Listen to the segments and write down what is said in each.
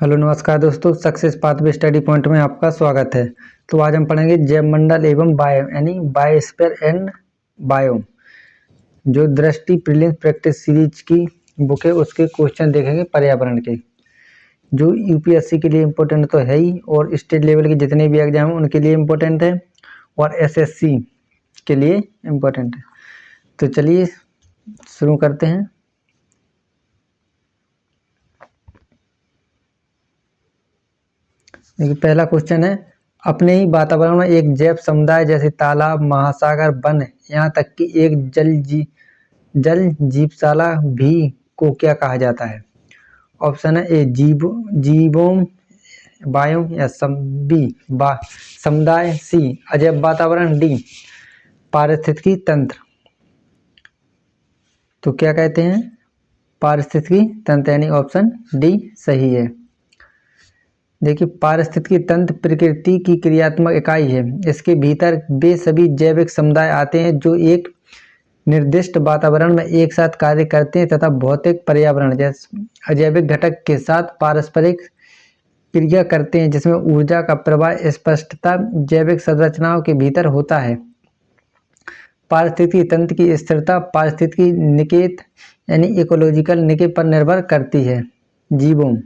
Hello नमस्कार दोस्तों, success pathway study point में आपका स्वागत है। तो आज हम पढ़ेंगे जैव मंडल एवं बायो यानी बायोस्फीयर एंड बायोम। जो दृष्टि प्रीलिम्स प्रैक्टिस सीरीज की बुक है उसके क्वेश्चन देखेंगे पर्यावरण के, जो यूपीएससी के लिए इम्पोर्टेंट तो है ही और स्टेट लेवल के जितने भी एग्जाम हैं उनके लिए इम्पोर्टेंट है और एसएससी के लिए इम्पोर्टेंट है। तो चलिए शुरू करते हैं। देखिए पहला क्वेश्चन है, अपने ही वातावरण में एक जैव समुदाय जैसे तालाब, महासागर, वन, यहाँ तक कि एक जल जीवशाला भी को क्या कहा जाता है? ऑप्शन है ए जीवोम, बायोम या समुदाय, सी अजैव वातावरण, डी पारिस्थितिकी तंत्र। तो क्या कहते हैं? पारिस्थितिकी तंत्र यानी ऑप्शन डी सही है। देखिए पारिस्थितिकी तंत्र प्रकृति की क्रियात्मक इकाई है। इसके भीतर वे सभी जैविक समुदाय आते हैं जो एक निर्दिष्ट वातावरण में एक साथ कार्य करते हैं तथा भौतिक पर्यावरण जैसे अजैविक घटक के साथ पारस्परिक क्रिया करते हैं, जिसमें ऊर्जा का प्रवाह स्पष्टता जैविक संरचनाओं के भीतर होता है। पारिस्थितिकी तंत्र की स्थिरता पारिस्थितिकी निकेत यानी इकोलॉजिकल निके पर निर्भर करती है। जीवों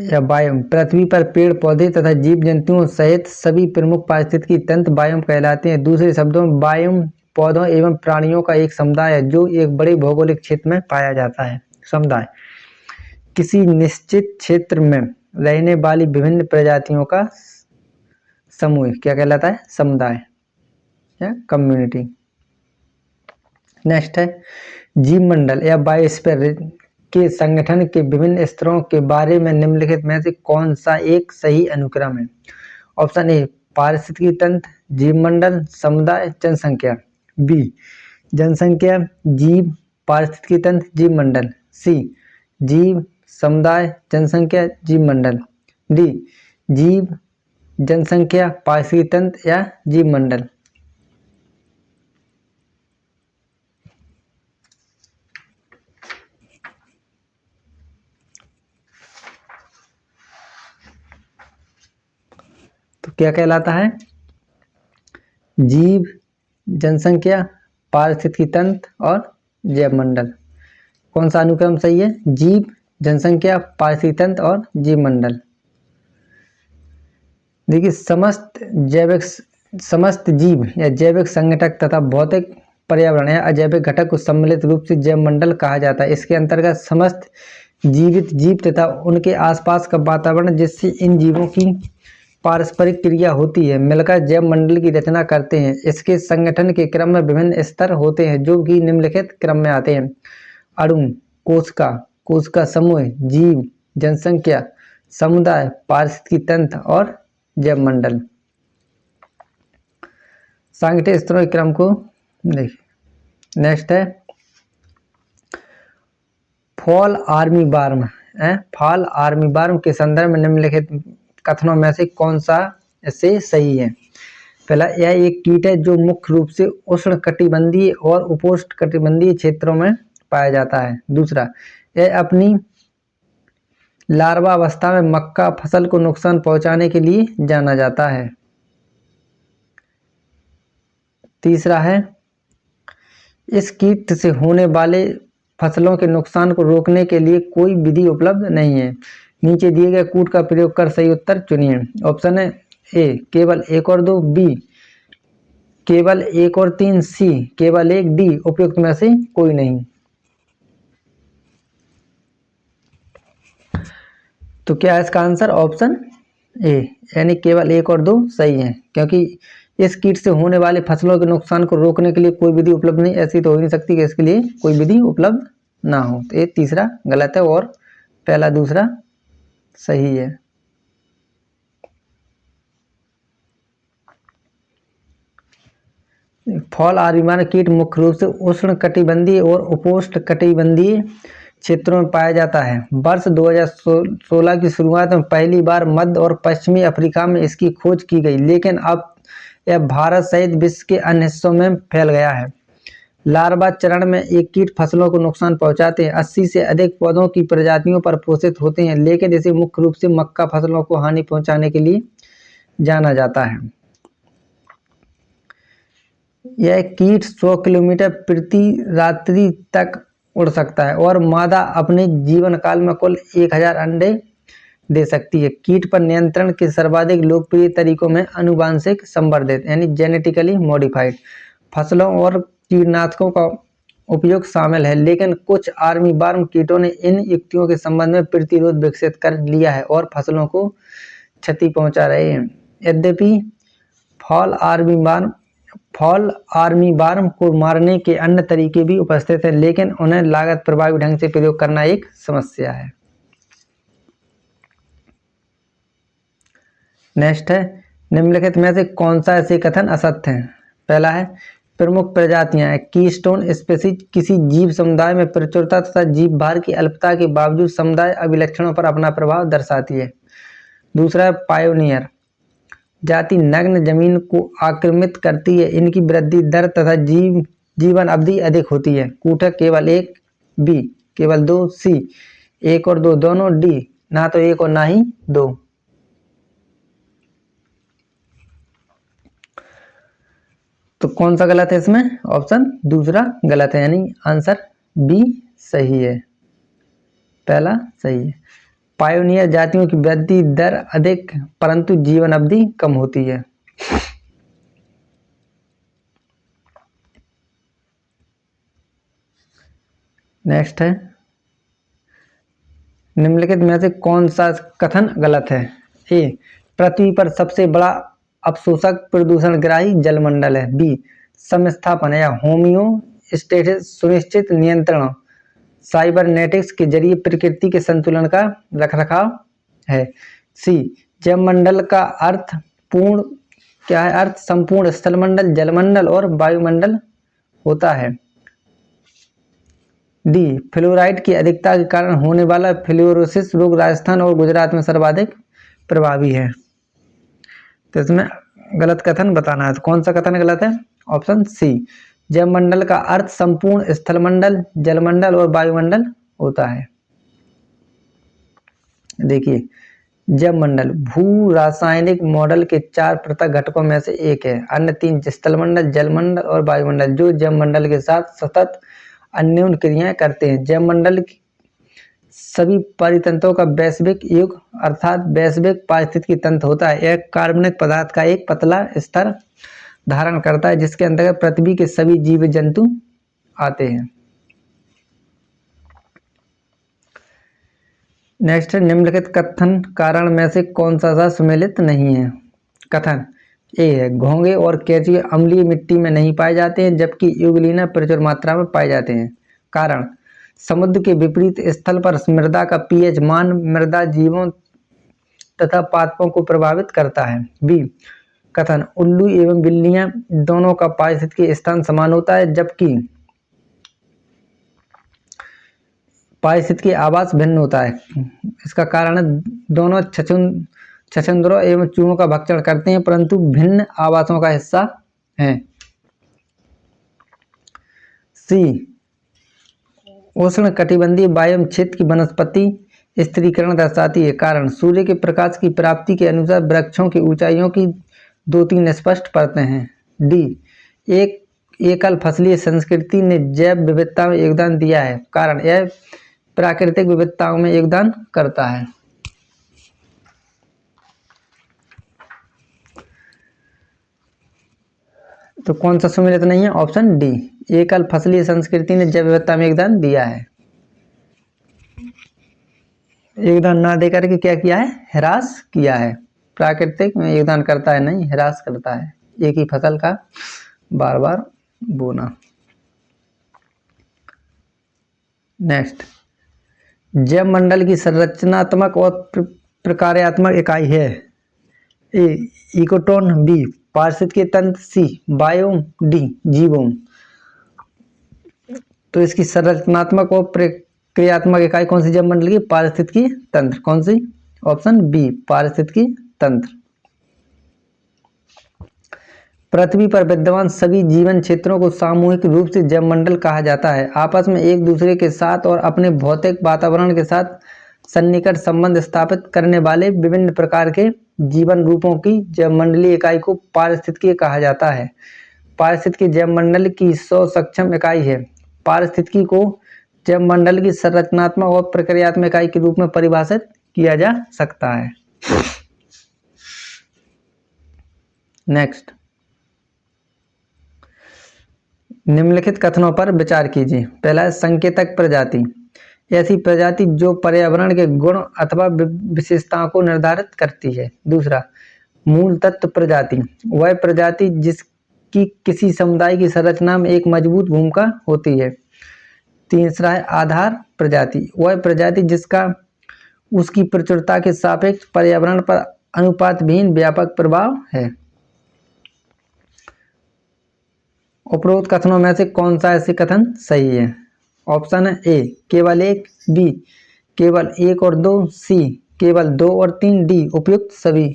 या बायोम, पृथ्वी पर पेड़ पौधे तथा जीव जंतुओं सहित सभी प्रमुख पारिस्थितिकी तंत्र बायोम कहलाते हैं। दूसरे शब्दों में बायोम पौधों एवं प्राणियों का एक समुदाय है जो एक बड़े भौगोलिक क्षेत्र में पाया जाता है। समुदाय किसी निश्चित क्षेत्र में रहने वाली विभिन्न प्रजातियों का समूह क्या कहलाता है? समुदाय या कम्युनिटी। नेक्स्ट है, जीव मंडल या बायोस्फीयर के संगठन के विभिन्न स्तरों के बारे में निम्नलिखित में से कौन सा एक सही अनुक्रम है? ऑप्शन ए पारिस्थितिकी तंत्र, जीव मंडल, समुदाय, जनसंख्या। बी जनसंख्या, जीव, पारिस्थितिकी तंत्र, जीव मंडल। सी जीव, समुदाय, जनसंख्या, जीव मंडल। डी जीव, जनसंख्या, पारिस्थितिकी तंत्र या जीव मंडल। तो क्या कहलाता है? जीव, जनसंख्या, पारिस्थितिकी तंत्र और जैव मंडल। कौन सा अनुक्रम सही है? जीव, जनसंख्या, पारिस्थितिकी तंत्र और जीव मंडल। देखिए समस्त जीव या जैविक संगठक तथा भौतिक पर्यावरण या अजैविक घटक को सम्मिलित रूप से जैव मंडल कहा जाता है। इसके अंतर्गत समस्त जीवित जीव तथा उनके आसपास का वातावरण जिससे इन जीवों की पारस्परिक क्रिया होती है मिलकर जैव मंडल की रचना करते हैं। इसके संगठन के क्रम में विभिन्न स्तर होते हैं जो कि निम्नलिखित क्रम में आते हैं: अणु, कोशिका समूह, जीव, जनसंख्या, समुदाय, पारिस्थितिकी तंत्र और जैव मंडल। सांगठनिक स्तरों के क्रम को देखिए। नेक्स्ट है फॉल आर्मीवर्म के संदर्भ में निम्नलिखित कथनों में से कौन सा इससे सही है? पहला, यह एक कीट है जो मुख्य रूप से उष्णकटिबंधीय और उपोष्णकटिबंधीय क्षेत्रों में पाया जाता है। दूसरा, यह अपनी लार्वा अवस्था में मक्का फसल को नुकसान पहुंचाने के लिए जाना जाता है। तीसरा है, इस कीट से होने वाले फसलों के नुकसान को रोकने के लिए कोई विधि उपलब्ध नहीं है। नीचे दिए गए कूट का प्रयोग कर सही उत्तर चुनिए। ऑप्शन है ए केवल 1 और 2, बी केवल 1 और 3, सी केवल 1, डी उपयुक्त में से कोई नहीं। तो क्या है इसका आंसर? ऑप्शन ए यानी केवल 1 और 2 सही है, क्योंकि इस कीट से होने वाले फसलों के नुकसान को रोकने के लिए कोई विधि उपलब्ध नहीं। ऐसी तो हो ही नहीं सकती कि इसके लिए कोई विधि उपलब्ध ना हो। तो ये तीसरा गलत है और पहला दूसरा सही है। फॉल आर्मीवर्म कीट मुख्य रूप से उष्णकटिबंधीय और उपोष्णकटिबंधीय क्षेत्रों में पाया जाता है। वर्ष 2016 की शुरुआत में पहली बार मध्य और पश्चिमी अफ्रीका में इसकी खोज की गई, लेकिन अब यह भारत सहित विश्व के अन्य हिस्सों में फैल गया है। लार्वा चरण में एक कीट फसलों को नुकसान पहुंचाते हैं। 80 से अधिक पौधों की प्रजातियों पर पोषित होते हैं, लेकिन इसे मुख्य रूप से मक्का फसलों को हानि पहुंचाने के लिए जाना जाता है। यह कीट 100 किलोमीटर प्रति रात्रि तक उड़ सकता है और मादा अपने जीवन काल में कुल 1000 अंडे दे सकती है। कीट पर नियंत्रण के सर्वाधिक लोकप्रिय तरीकों में आनुवांशिक संवर्धित यानी जेनेटिकली मॉडिफाइड फसलों और कीटनाशकों का उपयोग शामिल है, लेकिन कुछ आर्मी वार्म कीटों ने इन युक्तियों के संबंध में प्रतिरोध विकसित कर लिया है और फसलों को क्षति पहुंचा रहे हैं। यद्यपि फॉल आर्मी वार्म को मारने के अन्य तरीके भी उपस्थित हैं, लेकिन उन्हें लागत प्रभावी ढंग से प्रयोग करना एक समस्या है। नेक्स्ट है, निम्नलिखित में से कौन सा ऐसे कथन असत्य है? पहला है, प्रमुख प्रजातियां कीस्टोन स्पीशीज किसी जीव समुदाय में प्रचुरता तथा जीव भार की अल्पता के बावजूद समुदाय अभिलक्षणों पर अपना प्रभाव दर्शाती है। दूसरा है, पायोनियर जाति नग्न जमीन को आक्रमित करती है, इनकी वृद्धि दर तथा जीवन अवधि अधिक होती है। कूटक केवल 1, बी केवल 2, सी 1 और 2 दोनों, डी ना तो 1 और ना ही 2। तो कौन सा गलत है इसमें? ऑप्शन दूसरा गलत है, यानी आंसर बी सही है, पहला सही है। पायोनियर जातियों की वृद्धि दर अधिक परंतु जीवन अवधि कम होती है। नेक्स्ट है, निम्नलिखित में से कौन सा कथन गलत है? ए, पृथ्वी पर सबसे बड़ा अवशोषक प्रदूषणग्राही जलमंडल है। बी, समस्थापन या होमियोस्टेसिस सुनिश्चित नियंत्रण साइबरनेटिक्स के जरिए प्रकृति के संतुलन का रखरखाव है। सी, जलमंडल का अर्थ पूर्ण क्या है? अर्थ संपूर्ण स्थलमंडल, जलमंडल और वायुमंडल होता है। डी, फ्लोराइड की अधिकता के कारण होने वाला फ्लोरोसिस रोग राजस्थान और गुजरात में सर्वाधिक प्रभावी है। तो इसमें गलत कथन बताना है, तो कौन सा कथन गलत है? ऑप्शन सी, जलमंडल का अर्थ संपूर्ण स्थलमंडल, जलमंडल और वायुमंडल होता है। देखिए, जलमंडल भू रासायनिक मॉडल के 4 पृथक घटकों में से एक है। अन्य 3 स्थलमंडल, जलमंडल और वायुमंडल जो जलमंडल के साथ सतत अन्योन्य क्रियाएं करते हैं। जलमंडल की सभी परितंत्रों का वैश्विक युग अर्थात वैश्विक पारिस्थितिकी तंत्र होता है। यह कार्बनिक पदार्थ का एक पतला स्तर धारण करता है, जिसके अंतर्गत पृथ्वी के सभी जीव जंतु आते हैं। नेक्स्ट है, निम्नलिखित कथन कारण में से कौन सा सुमेलित नहीं है? कथन ए है, घोंगे और केंचुए अम्लीय मिट्टी में नहीं पाए जाते हैं, जबकि यूगलिना प्रचुर मात्रा में पाए जाते हैं। कारण, समुद्र के विपरीत स्थल पर मृदा का पीएच मान मृदा जीवों तथा पादपों को प्रभावित करता है। बी, कथन, उल्लू एवं बिल्लियां दोनों का पारिस्थितिकी स्थान समान होता है, जबकि पारिस्थितिकी आवास भिन्न होता है। इसका कारण है दोनों छछूंदरों एवं चूहों का भक्षण करते हैं, परंतु भिन्न आवासों का हिस्सा हैं। सी, उष्ण कटिबंधीय बायोम क्षेत्र की वनस्पति स्थिरीकरण दर्शाती है। कारण, सूर्य के प्रकाश की प्राप्ति के अनुसार वृक्षों की ऊंचाइयों की 2-3 स्पष्ट परतें हैं। डी, एक एकल फसलीय संस्कृति ने जैव विविधता में योगदान दिया है। कारण, यह प्राकृतिक विविधताओं में योगदान करता है। तो कौन सा सुमेलित नहीं है? ऑप्शन डी, एकल फसलीय संस्कृति ने जैव विविधता में योगदान दिया है। योगदान ना देकर के क्या किया है? ह्रास किया है। प्राकृतिक में योगदान करता है नहीं, ह्रास करता है। एक ही फसल का बार बार बोना। नेक्स्ट, जैव मंडल की संरचनात्मक और प्रकार्यात्मक इकाई है। ए, इकोटोन। बी, पारिस्थितिकी तंत्र। सी, बायोम। डी, जीवोम। तो इसकी संरचनात्मक और प्रक्रियात्मक इकाई कौन सी जैव मंडल की? पारिस्थितिकी तंत्र। कौन सी? ऑप्शन बी, पारिस्थितिकी तंत्र। पृथ्वी पर विद्यमान सभी जीवन क्षेत्रों को सामूहिक रूप से जैवमंडल कहा जाता है। आपस में एक दूसरे के साथ और अपने भौतिक वातावरण के साथ सन्निकट संबंध स्थापित करने वाले विभिन्न प्रकार के जीवन रूपों की जैवमंडलीय इकाई को पारिस्थितिकी कहा जाता है। पारिस्थितिकी जैवमंडल की 100 सक्षम इकाई है। पारिस्थितिकी को जैवमंडल की संरचनात्मक और प्रक्रियात्मक इकाई के रूप में परिभाषित किया जा सकता है। नेक्स्ट, निम्नलिखित कथनों पर विचार कीजिए। पहला है संकेतक प्रजाति, ऐसी प्रजाति जो पर्यावरण के गुण अथवा विशेषताओं को निर्धारित करती है। दूसरा, मूल तत्व प्रजाति, वह प्रजाति जिसकी किसी समुदाय की संरचना में एक मजबूत भूमिका होती है। तीसरा है आधार प्रजाति, वह प्रजाति जिसका उसकी प्रचुरता के सापेक्ष पर्यावरण पर अनुपातहीन व्यापक प्रभाव है। उपरोक्त कथनों में से कौन सा ऐसे कथन सही है? ऑप्शन है ए केवल एक, बी केवल एक और दो, सी केवल दो और तीन, डी उपयुक्त सभी।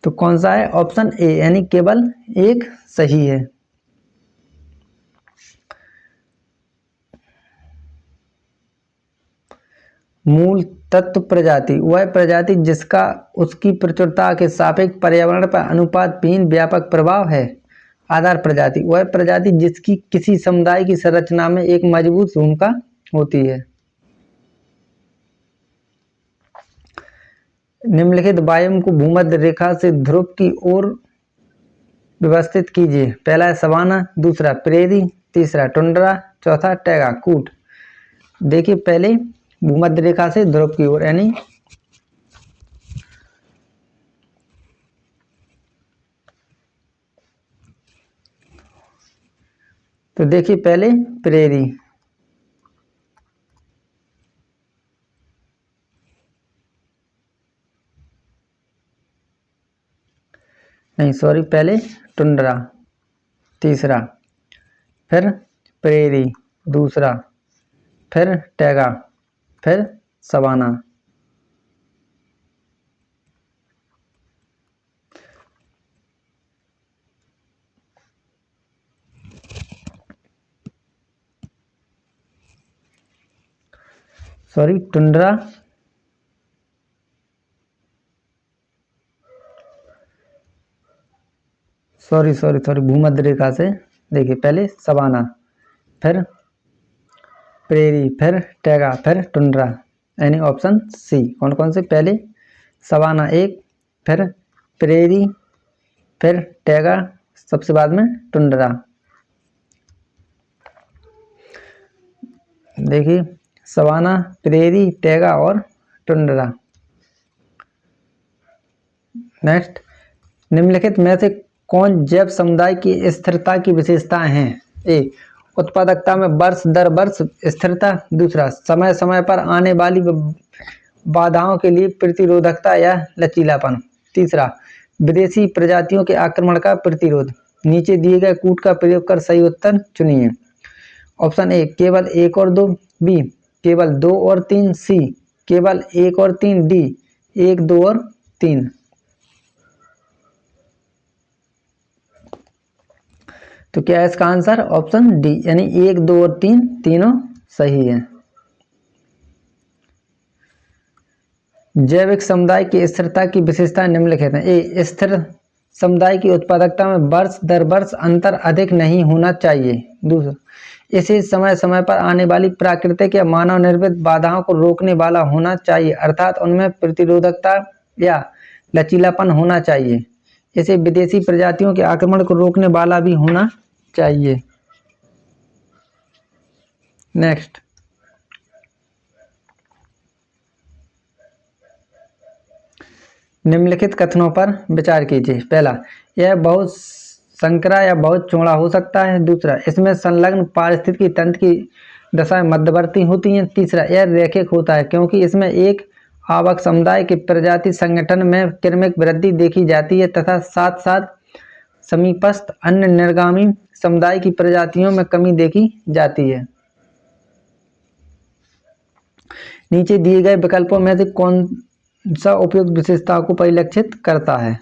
तो कौन सा है? ऑप्शन ए यानी केवल एक सही है। मूल तत्व प्रजाति, वह प्रजाति जिसका उसकी प्रचुरता के सापेक्ष पर्यावरण पर अनुपातहीन व्यापक प्रभाव है। आधार प्रजाति, वह प्रजाति जिसकी किसी समुदाय की संरचना में एक मजबूत भूमिका होती है। निम्नलिखित वायुओं को भूमध्य रेखा से ध्रुव की ओर व्यवस्थित कीजिए। पहला है सवाना, दूसरा प्रेरी, तीसरा टुंड्रा, चौथा टैगा कूट। देखिए पहले भूमध्य रेखा से ध्रुव की ओर यानी तो देखिए पहले प्रेरी, नहीं सॉरी पहले टुंड्रा, तीसरा, फिर प्रेरी, दूसरा, फिर टैगा, फिर सवाना। सॉरी टुंड्रा, सॉरी भूमध्य रेखा से देखिए पहले सवाना, फिर प्रेरी, फिर टैगा, फिर टुंड्रा यानी ऑप्शन सी। कौन कौन से? पहले सवाना एक, फिर प्रेरी, फिर टैगा, सबसे बाद में टुंड्रा। देखिए सवाना, प्रेरी, टैगा और टुंड्रा। नेक्स्ट, निम्नलिखित में से कौन जैव समुदाय की स्थिरता की विशेषताएं हैं? ए उत्पादकता में वर्ष दर वर्ष स्थिरता, दूसरा समय समय पर आने वाली बाधाओं के लिए प्रतिरोधकता या लचीलापन, तीसरा विदेशी प्रजातियों के आक्रमण का प्रतिरोध। नीचे दिए गए कूट का प्रयोग कर सही उत्तर चुनिए। ऑप्शन ए केवल एक और दो, बी केवल दो और तीन, सी केवल एक और तीन, डी एक, दो और तीन। तो क्या है इसका आंसर? ऑप्शन डी यानी एक, दो और तीन तीनों सही है। जैविक समुदाय की स्थिरता की विशेषता निम्नलिखित हैं। ए स्थिर समुदाय की उत्पादकता में वर्ष दर वर्ष अंतर अधिक नहीं होना चाहिए। दूसरा, इसे समय समय पर आने वाली प्राकृतिक या मानव निर्मित बाधाओं को रोकने वाला होना चाहिए, अर्थात उनमें प्रतिरोधकता या लचीलापन होना चाहिए। इसे विदेशी प्रजातियों के आक्रमण को रोकने वाला भी होना चाहिए। नेक्स्ट, निम्नलिखित कथनों पर विचार कीजिए। पहला, यह बहुत संकरा या बहुत चौड़ा हो सकता है। दूसरा, इसमें संलग्न पारिस्थितिकी तंत्र की दशाएं मध्यवर्ती होती हैं। तीसरा, यह रैखिक होता है क्योंकि इसमें एक आवक समुदाय के प्रजाति संगठन में क्रमिक वृद्धि देखी जाती है तथा साथ साथ समीपस्थ अन्य निर्गामी समुदाय की प्रजातियों में कमी देखी जाती है। नीचे दिए गए विकल्पों में से कौन सा उपयुक्त विशेषताओं को परिलक्षित करता है?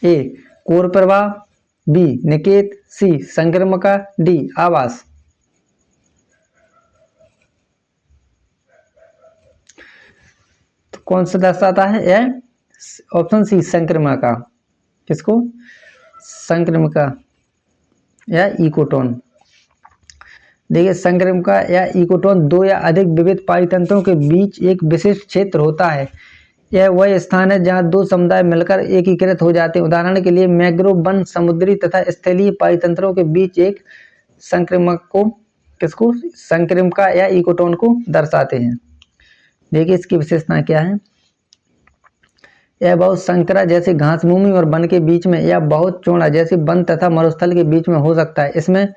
ए कोर प्रवाह, बी निकेत, सी संक्रामका, डी आवास। तो कौन सा दर्शाता है? ए ऑप्शन सी संक्रामका। किसको? संक्रामका या इकोटोन। देखिए संक्रामका या इकोटोन दो या अधिक विविध पारितंत्रों के बीच एक विशिष्ट क्षेत्र होता है। यह वह स्थान है जहां दो समुदाय मिलकर एकीकृत हो जाते हैं। उदाहरण के लिए मैंग्रोव वन समुद्री तथा स्थलीय पारितंत्रों के बीच एक संक्रामक को किसको? संक्रामका या इकोटोन को दर्शाते हैं। देखिए इसकी विशेषता क्या है? यह बहुत संकरा जैसे घास भूमि और वन के बीच में या बहुत चौड़ा जैसे वन तथा मरुस्थल के बीच में हो सकता है। इसमें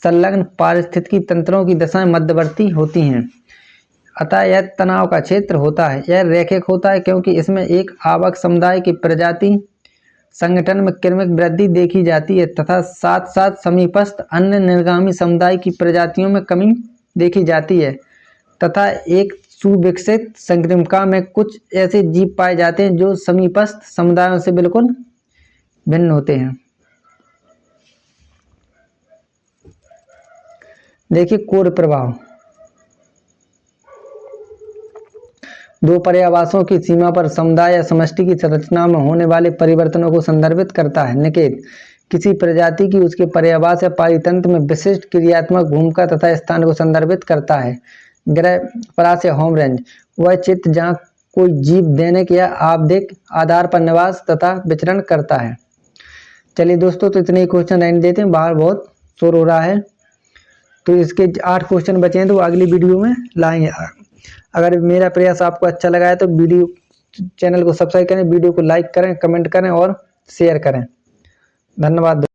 संलग्न पारिस्थितिकी तंत्रों की दशाएं मध्यवर्ती होती हैं, अतः यह तनाव का क्षेत्र होता है। यह रैखिक होता है क्योंकि इसमें एक आवक समुदाय की प्रजाति संगठन में क्रमिक वृद्धि देखी जाती है तथा साथ साथ समीपस्थ अन्य निर्गामी समुदाय की प्रजातियों में कमी देखी जाती है तथा एक सुविकसित संक्रामका में कुछ ऐसे जीव पाए जाते हैं जो समीपस्थ समुदायों से बिल्कुल भिन्न होते हैं। देखिए कोर प्रभाव दो पर्यावासों की सीमा पर समुदाय या समष्टि की संरचना में होने वाले परिवर्तनों को संदर्भित करता है। निकेत किसी प्रजाति की उसके पर्यावास या पारितंत्र में विशिष्ट क्रियात्मक भूमिका तथा स्थान को संदर्भित करता है। ग्रह परास या होम रेंज वह क्षेत्र जहाँ कोई जीव दैनिक या आवधिक आधार पर निवास तथा विचरण करता है। चलिए दोस्तों, तो इतने ही क्वेश्चन रहने देते हैं, बाहर बहुत शोर हो रहा है। तो इसके 8 क्वेश्चन बचे हैं तो अगली वीडियो में लाएंगे। अगर मेरा प्रयास आपको अच्छा लगा है तो वीडियो चैनल को सब्सक्राइब करें, वीडियो को लाइक करें, कमेंट करें और शेयर करें। धन्यवाद।